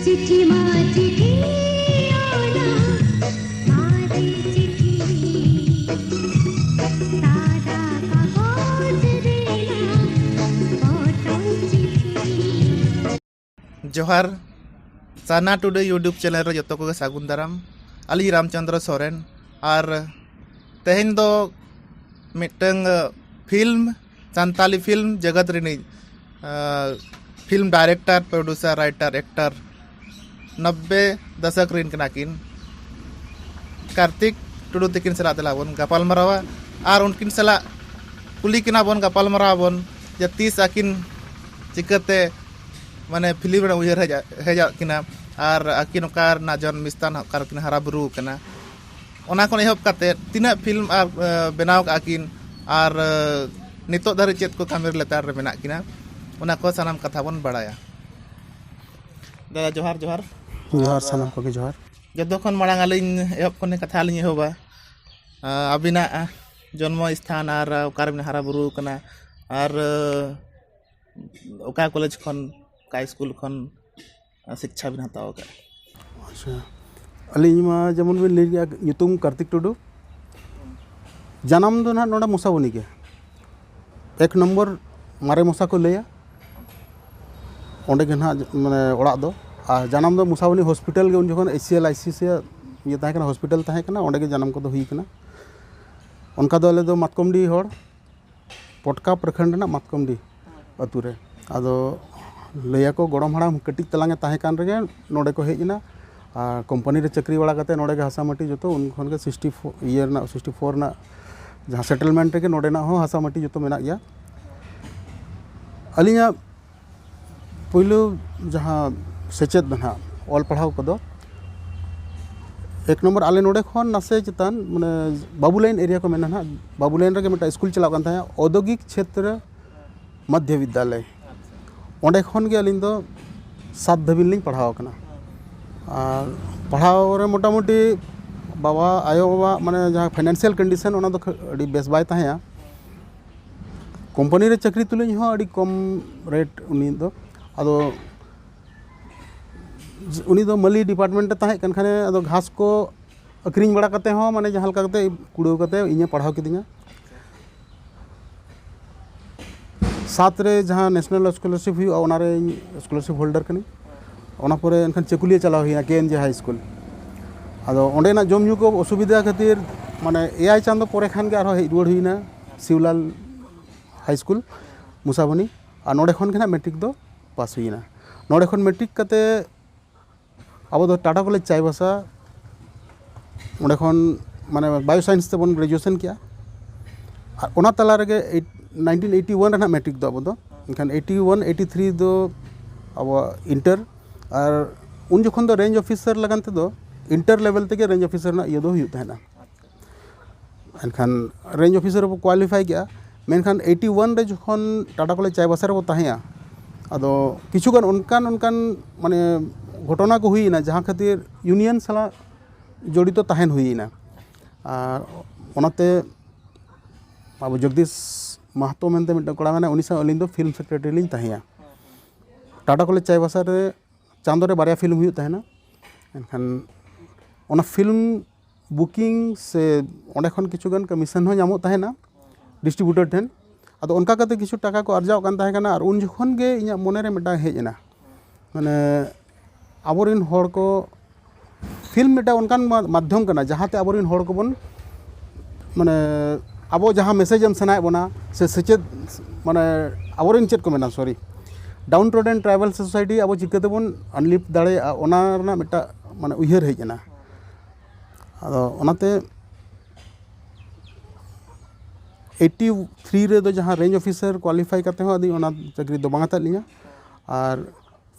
चिट्ठी माँ चिट्ठी आना मारे चिट्ठी सादा कागज देना फोटो चिट्ठी। जोहार साना टुडे यूट्यूब चैनल रे जतो को सागुन दाराम अली रामचंद्र सोरेन और तेहेन दो मिटंग फिल्म संताली फिल्म जगत रिनी film director producer writer actor 90 दशक रिन कनाकिन कार्तिक टुडू तकिन सला तला बोन गपाल मरावा और उनकिन सला कुली किना बोन गपाल मरावा बोन जे 30 आकिन चिकते माने फिल्म रे उयहर हेजा किना और आकिन ओकार ना जन्म स्थान ओकार किना हरा बुरु कना ओना कोन एहब काते तिना फिल्म और बनाव आकिन और नितो धरि चेत को कामेर लेतार रे मेना किना ओना को सानाम कथा बोन बड़ाया। दादा जोहार जोहार जोहार सानाम को के जोहार जदो खन मांग आलिन एहब कोने कथा लिन एहबा अबिना जन्म स्थान और ओकार में हरा बुरु कना और ओका कॉलेज खन का स्कूल खन शिक्षा बिन हताव का। अच्छा अलिंग मा जेमन बिन लई गया ᱧᱩᱛᱩᱢ कार्तिक टुडू जन्म दो ना नोडा मुसाबनी के 1 नंबर मारे मुसा को लैया ओंडे के ना माने ओड़ा दो आ जन्म दो मुसाबनी हॉस्पिटल के उन जखन एसीएल आईसीसी ये ताहे कना हॉस्पिटल ताहे कना ओंडे के जन्म को दो हुई कना उनका दो अले दो मातकमडी होड़ पटका प्रखंड ना मातकमडी अतु रे आदो लैया को गड़म हाड़ाम कटिक तलांगे ताहे कान रे नोडे को हेजना आ कंपनी रे चक्री वाला कते नोडे के हासा माटी जतो उन खन के 64 ईयर ना 64 ना जहाँ सेटलमेंट रे नोडे ना हो हासा माटी जतो मेना गया अलिया पुइलो जहाँ सेचेत बना ऑल पढ़ाव को दो 1 नंबर आले नोडे खन नासे चितान माने बाबूलाइन एरिया को मेना ना बाबूलाइन रे के मेटा स्कूल चलाव कान था औद्योगिक क्षेत्र मध्य विद्यालय ओंडे खन के अलिन दो 7 धाबिन लिंग पढ़ाव कना और पढ़ाव रे मोटामुटी बाबा आयो बाबा माने जहाँ फाइनेंशियल कंडीशन ओना दो अड़ी बेस बाय ताहेया कंपनी रे चक्री तुलिन हो अड़ी कम रेट उनी दो आदो उनी दो मली डिपार्टमेंट ताहे कन खाने आदो घास को अक्रिंग बड़ा कते हो माने जहाँ लका कते कुड़ो कते इने पढ़ाव किदिया सात रे जहाँ नेशनल स्कॉलरशिप हुई ओनारे स्कॉलरशिप होल्डर कनी ओना परे एनखान चेकुलिया चलाव हुई केएनजे हाई स्कूल आदो ओंडे ना जम न्यू को असुविधा खातिर माने एआई चांदो परे खान के आरो हेज रुवाड़ हुईना शिवलाल हाई स्कूल मुसाबनी और नोडे खन के ना मैट्रिक दो पास हुईना नोडे खन मैट्रिक कते अब दो टाटा कॉलेज चाईबासा ओंडे खन माने बायो साइंस ते बन ग्रेजुएशन किया और ओना तला रे 1981 रे मैट्रिक दो अब दो एनखान 81 83 दो अब इंटर और उन जखन दो रेंज ऑफिसर लगन ते दो इंटर लेवल ते के रेंज ऑफिसर ना ये दो हुई तहना एनखान रेंज ऑफिसर को क्वालिफाई किया मेनखान 81 रे जखन टाटा कॉलेज चाईबासा रे ताहेया आदो किछुगान उनकान माने घटना को हुईना जहाँ खातिर यूनियन सला जड़ित ताहेन हुईना और ओनाते अब जगदीश महतो मेनते मिट्टन कड़ा माने उनी सा अलिन दो फिल्म सेक्रेटरी लिन ताहेया टाटा कॉलेज चाईबासा रे चांदो रे बारिया फिल्म हुई तहना एनखान ओना फिल्म बुकिंग से ओंडे खन किछुगान कमीशन हो नामो तहना डिस्ट्रीब्यूटर ठेन आदो उनका कते किछु टाका को अर्जाव कान ताहे कना और उन जखन गे इना मोने रे मिटा हेजना माने आबोरिन होड़ को फिल्म मिटा उनकान माध्यम कना जहाते आबोरिन होड़ को बन माने आबो जहाँ मैसेज एम सनाय बना से सेचेत माने आबोरिन चेत को मेना sorry down trodden tribal society अब चिकाते बन अनलिफ्ट दाड़े ओना रना मिटा माने उयहर हेजना आदो ओनाते 83 रे दो जहाँ रेंज ऑफिसर क्वालिफाई करते हो अदी ओना चाकरी दो बांगा लिया और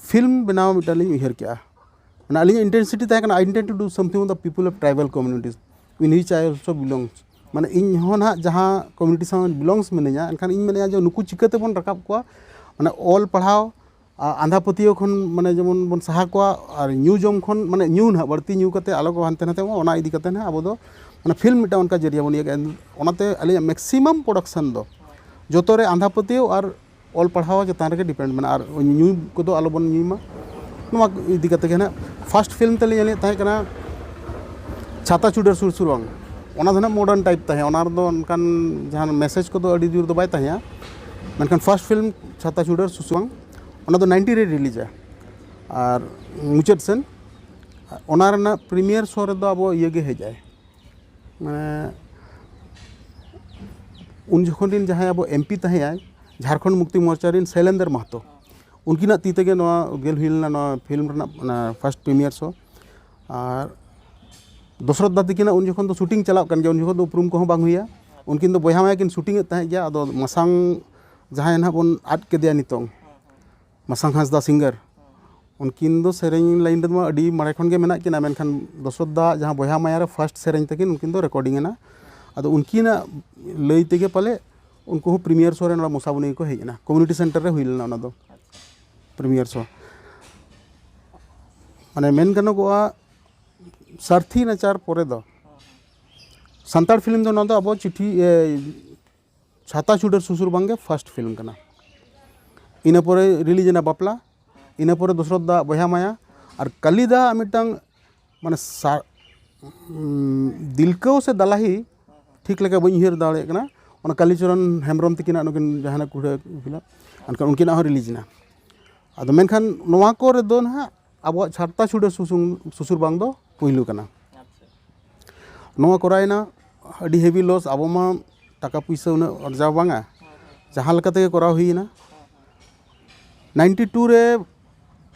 फिल्म बनाव मिटा लिंग उयहर किया माने अलिंग इंटेंसिटी ताहे कना I intent to do something with the people of tribal communities in which I also belongs माने इन हो ना जहाँ कम्युनिटी साथ बिलोंग्स मिनेया एनखान इन मेनेया जो नुकु चिकाते बन रकाब को माने ऑल पढ़ाव आंधा पतियो खन माने जेमन बन सहा को और न्यू जम खन माने न्यू ना बढ़ती न्यू कते आलो को हानते नाते ओना इदी कते ना अब दो माने फिल्म मिटा उनका जरिया बन ये ओनाते अली मैक्सिमम प्रोडक्शन दो जोतो रे आंधा पतियो और ऑल पढ़ाव जतान रे डिपेंड माने और न्यू को दो आलो बन न्यू मा नवा इदी कते के ना फर्स्ट फिल्म तले नेले ताहे कना छाता चुडर सुर सुरवांग ओना धना मॉडर्न टाइप ताहे ओना रदो अनकान जहां मैसेज को दो अडी दूर दो बाय ताहे मेनखान फर्स्ट फिल्म छाता चुडर सुसुवांग ओना दो 90 रे रिलीज है और मुचाद सेन ओना रना प्रीमियर शो रे दो अब ये गे हे जाए माने उन जखन दिन जहां अब एमपी ताहे आय झारखंड मुक्ति मोर्चा रिन शैलेंद्र महतो उनकिना ती तेगे नवा गेल हुइलना नवा फिल्म रना फर्स्ट प्रीमियर शो और दशरथ दा तकिना उन जखन तो शूटिंग चलाव कन गया उन जखन तो उपरूम को बांग हुइया उनकिन तो बयहा माया किन शूटिंग ताहे गया अदो मसांग जहां ना बन आट के दिया नितों मसांग हांसदा सिंगर उनकिन दो सेरेंग लाइन मा अडी मारे खन गे मेना किना मेनखान दशरथ दा जहां बयहा माया रे फर्स्ट सेरेंग तकिन उनकिन दो रिकॉर्डिंग ना अदो उनकिना लई तेगे पाले उनको प्रीमियर शो रे ना मुसाबुनी को हेजना कम्युनिटी सेंटर रे हुइलना ना दो प्रीमियर शो माने मेन गनो को सारथी नचार परे दो संताड़ फिल्म दो ना दो अब चिट्ठी छाता चुडर सुसुर बांगे फर्स्ट फिल्म कना इना परे रिलीज ना बापला इना परे दशरथ दा बयहा माया और कलिदा मिटांग माने दिलको से दलाही ठीक लगा बई हिर दाड़े कना ओना कालीचरण हेम्ब्रम तकिना नुकिन जहाना कुड़ा फिल्म अनका उनकिना हो रिलीज ना अदो मेनखान नवा को रे दो ना अब छाता चुडर सुसुर बांग दो पहिलू कना नवा करायना अडी हेवी लॉस अब मा टाका पैसा उना अर्जाव बांगा जहां लकाते कराव हुईना 92 रे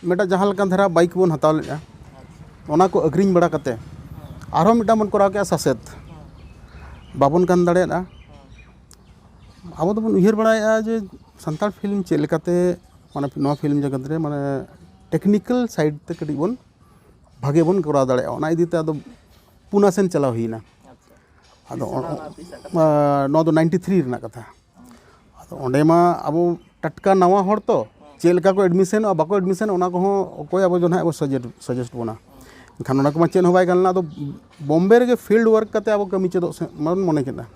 मेटा जहां लका धरा बाइक बन हताव लेया ओना को अग्रिंग बड़ा कते आरो मेटा मन कराव के सासेत बाबन कान दाड़ेया अब तो बन उहिर बड़ाया जे संताल फिल्म चेक लेकाते माने नवा फिल्म जगत रे माने टेक्निकल साइड ते कडी बन भागे बन करा दाड़ेया ओना इदीते अदो पुना सेन चलाव हुईना अदो नो दो 93 रना कथा अदो ओंडे मा अब टटका नवा हर तो चेलका को एडमिशन और बाको एडमिशन ओना को ओकोय अब जो ना अब सजेस्ट बना खान ओना को मा चेन होबाय गलना अदो बॉम्बे रे फील्ड वर्क कते अब कमी चेदो मन मने केना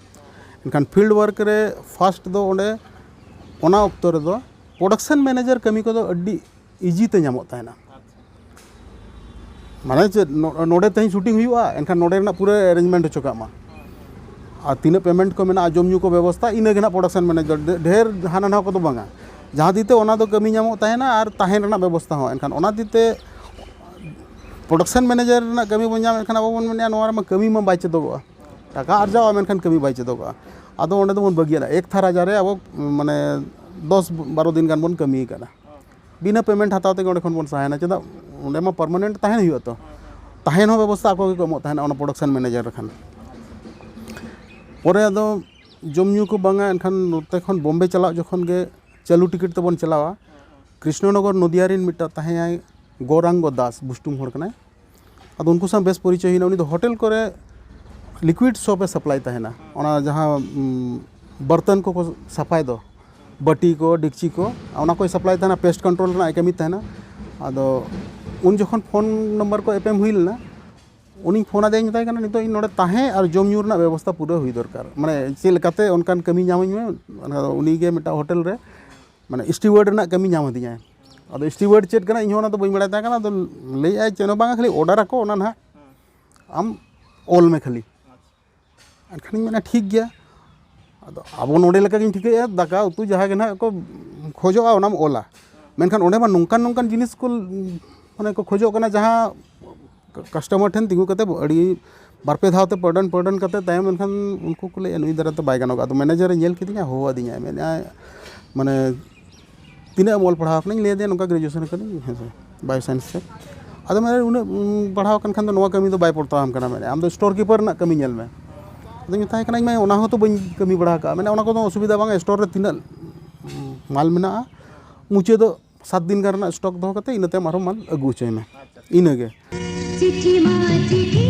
इनखान फील्ड वर्क रे फर्स्ट दो ओंडे ओना ऑक्टो रे दो प्रोडक्शन मैनेजर कमी को दो अड्डी इजी ते नामो ताहेना माने नोडे तही शूटिंग हुआ एनखान नोडे ना पूरा अरेंजमेंट हो चुका मा और तीन पेमेंट को मेना जमयू को व्यवस्था इना गेना प्रोडक्शन मैनेजर ढेर हाना ना को दो बांगा जहां दीते ओना दो कमी नामो ताहेना और ताहेन रना व्यवस्था हो एनखान ओना दीते प्रोडक्शन मैनेजर ना कमी बन जाम एनखान अब बन मेना नोरा मा कमी मा बाय चेदोगा टाका अर्जाव मेनखान कमी बाय चेदोगा आदो ओंडे दो बन बगिया एक थारा जारे अब माने 10-12 दिन गान बन कमी कना बिना पेमेंट हताव ते ओंडे खन बन सहायना चेदा ओंडे मा परमानेंट ताहेन हुआ तो ताहेन हो व्यवस्था को को एमो ताहेना ओना प्रोडक्शन मैनेजर रखन परे आदो जमयू को बांगा एनखान नोते खन बॉम्बे चलाव जखन गे चालू टिकट तबन चलावा कृष्णनगर नदिया रिन मिटा ताहेय गौरांग दास बुस्टुम होड़ कनाय आदो उनको सा बेस परिचय हिना उनी दो होटल करे लिक्विड सोप सप्लाई ताहेना ओना जहां बर्तन को सफाई दो बटी को डिक्ची को ओना को सप्लाई ताहेना पेस्ट कंट्रोल ना कमी ताहेना आदो उन जखन फोन नंबर को एपएम हुइलना उनी फोन आदे बताय कना नितो इन नोडे ताहे और जमयू रना व्यवस्था पूरा हुई दरकार माने चेल काते उनकान कमी नामኝ में उनी गे मिटा होटल रे माने स्टीवर्ड रना कमी नाम दिया अदो स्टीवर्ड चेट कना इन होना तो बई बड़ा कना तो ले आय चेनो बांगा खाली ऑर्डर को ओना ना आम ऑल में खाली अनखानी माने ठीक गया अदो अब नोडे लका गिन ठिकया दाका उतु जहा गे ना को खोजोआ ओनाम ओला मेनखान ओंडे मा नोंकान नोंकान जिनिस को माने को खोजो कना जहा कस्टमर ठेन तिगु कते अड़ी बारपे धावते पड़न कते तायम मेनखान उनको को ले नुई दराते बाय गानोगा तो मैनेजर नेल किदिया हो आदिया मेना माने तीना मोल पढ़ाव कने ले दे नोका ग्रेजुएशन कनी हेसे बायो साइंस से अदो मेरे उन पढ़ाव कन खान नोवा कमी तो बाय पड़ता हम कना मेने आम दो स्टोर कीपर ना कमी नेल में अदो मिताय कना मैं ओना हो तो बई कमी बढ़ा का मैंने ओना को तो असुविधा बांगा स्टोर रे तीना माल मेना मुचे दो 7 दिन का स्टॉक दो कते इनते मारो माल अगु चय में इनगे चिट्ठी मा चिट्ठी